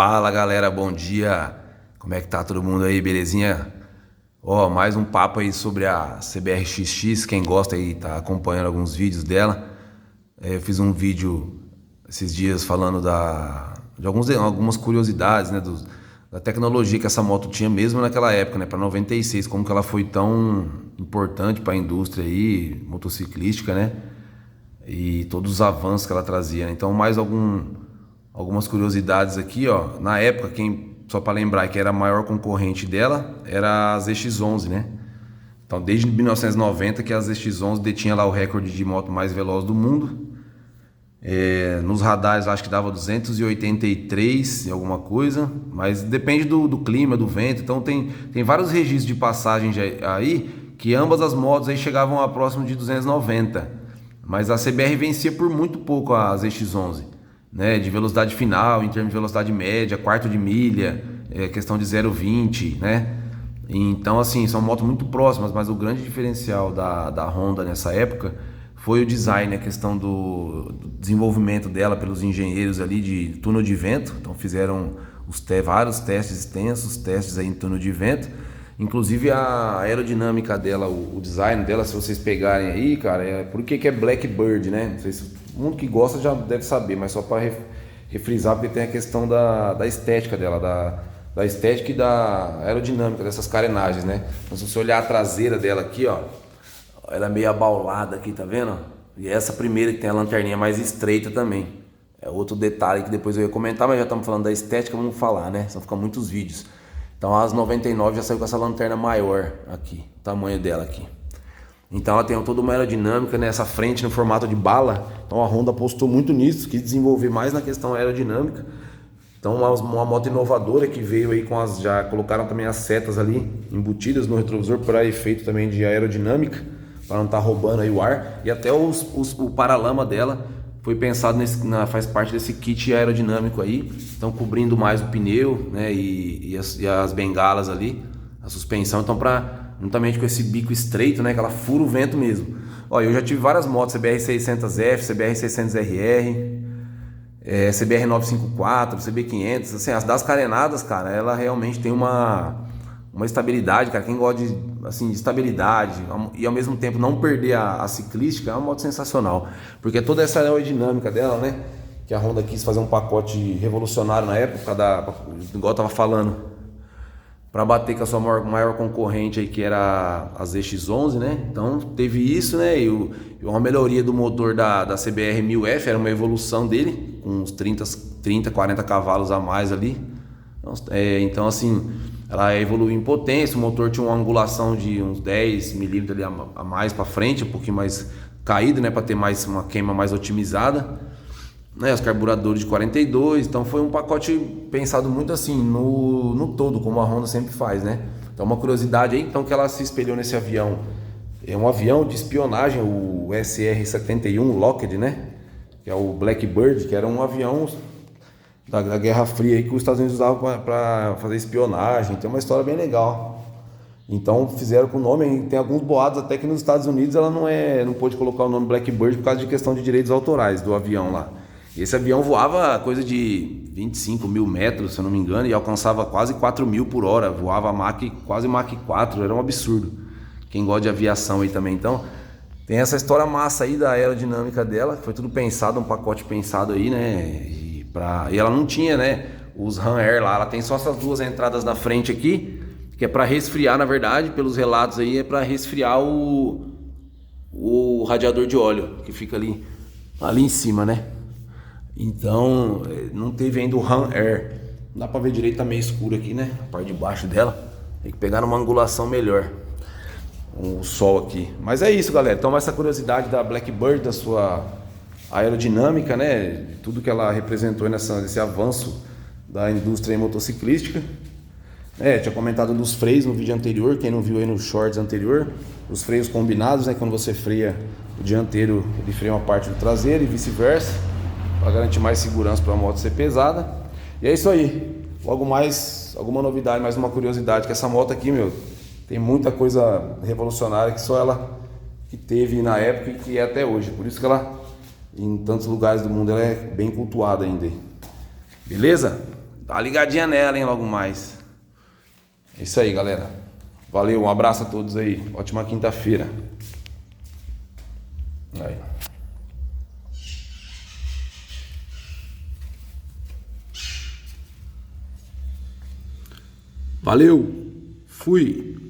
Fala galera, bom dia. Como é que tá todo mundo aí, belezinha? Ó, mais um papo aí sobre a CBR-XX. Quem gosta aí tá acompanhando alguns vídeos dela. Eu fiz um vídeo esses dias falando de algumas curiosidades, né, da tecnologia que essa moto tinha mesmo naquela época, né, para 96, como que ela foi tão importante para a indústria aí motociclística, né? E todos os avanços que ela trazia, né? Então, algumas curiosidades aqui, ó. Na época, só para lembrar que era a maior concorrente dela era a ZX-11, né? Então, desde 1990 que a ZX-11 detinha lá o recorde de moto mais veloz do mundo. Nos radares acho que dava 283 e alguma coisa, mas depende do clima, do vento. Então tem vários registros de passagem aí que ambas as motos aí chegavam a próximo de 290, mas a CBR vencia por muito pouco a ZX-11, né? De velocidade final, em termos de velocidade média, quarto de milha, questão de 0,20, né? Então assim, são motos muito próximas, mas o grande diferencial da Honda nessa época foi o design, a questão do desenvolvimento dela pelos engenheiros ali de túnel de vento. Então fizeram vários testes extensos, testes aí em túnel de vento. Inclusive a aerodinâmica dela, o design dela, se vocês pegarem aí, cara, por que é Blackbird, né? Não sei se todo mundo que gosta já deve saber, mas só para refrisar, porque tem a questão da estética dela, da estética e da aerodinâmica dessas carenagens, né? Então se você olhar a traseira dela aqui, ó, ela é meio abaulada aqui, tá vendo? E essa primeira que tem a lanterninha mais estreita também. É outro detalhe que depois eu ia comentar, mas já estamos falando da estética, vamos falar, né? Só fica muitos vídeos. Então as 99 já saiu com essa lanterna maior aqui, o tamanho dela aqui. Então ela tem toda uma aerodinâmica nessa frente no formato de bala. Então a Honda apostou muito nisso, quis desenvolver mais na questão aerodinâmica. Então uma moto inovadora que veio aí já colocaram também as setas ali embutidas no retrovisor para efeito também de aerodinâmica, para não estar roubando aí o ar. E até o paralama dela foi pensado faz parte desse kit aerodinâmico aí. Então cobrindo mais o pneu, né, e as bengalas ali, a suspensão. Então juntamente com esse bico estreito, né, que ela fura o vento mesmo. Ó, eu já tive várias motos, CBR600F, CBR600RR, CBR954, CB500, assim, as das carenadas, cara, ela realmente tem uma estabilidade, cara. Quem gosta de estabilidade e ao mesmo tempo não perder a ciclística, é uma moto sensacional, porque toda essa aerodinâmica dela, né, que a Honda quis fazer um pacote revolucionário na época, igual eu tava falando, para bater com a sua maior concorrente aí, que era a ZX-11, né? Então teve isso, né? E uma melhoria do motor da CBR 1000F, era uma evolução dele, com uns 30, 40 cavalos a mais ali. Então assim, ela evoluiu em potência, o motor tinha uma angulação de uns 10 milímetros a mais para frente, um pouquinho mais caído, né, para ter uma queima mais otimizada, né, os carburadores de 42. Então foi um pacote pensado muito assim no todo, como a Honda sempre faz, né? Então uma curiosidade aí, então, que ela se espelhou nesse avião, é um avião de espionagem, o SR-71 Lockheed, né, que é o Blackbird, que era um avião da Guerra Fria aí, que os Estados Unidos usavam para fazer espionagem. Tem uma história bem legal. Então fizeram com o nome. Tem alguns boatos até que nos Estados Unidos ela não pôde colocar o nome Blackbird por causa de questão de direitos autorais do avião lá. Esse avião voava coisa de 25 mil metros, se eu não me engano, e alcançava quase 4 mil por hora. Voava quase Mach 4, era um absurdo. Quem gosta de aviação aí também. Então tem essa história massa aí da aerodinâmica dela. Foi tudo pensado, um pacote pensado aí, né? E ela não tinha, né, os RAM Air lá. Ela tem só essas duas entradas na frente aqui, que é para resfriar, na verdade, pelos relatos aí, é para resfriar o radiador de óleo que fica ali em cima, né? Então não teve ainda o RAM Air. Não dá para ver direito, tá meio escuro aqui, né, a parte de baixo dela. Tem que pegar numa angulação melhor o sol aqui. Mas é isso, galera. Então essa curiosidade da Blackbird, da sua aerodinâmica, né, tudo que ela representou nesse avanço da indústria motociclística. Tinha comentado dos freios no vídeo anterior, quem não viu aí no shorts anterior, os freios combinados, né, quando você freia o dianteiro, ele freia uma parte do traseiro e vice-versa, para garantir mais segurança para a moto ser pesada. E é isso aí. Logo mais alguma novidade, mais uma curiosidade, que essa moto aqui, meu, tem muita coisa revolucionária que só ela que teve na época e que é até hoje. Por isso que ela, em tantos lugares do mundo, ela é bem cultuada ainda. Beleza? Tá ligadinha nela, hein, logo mais. É isso aí, galera. Valeu, um abraço a todos aí. Ótima quinta-feira. Aí. Valeu, fui.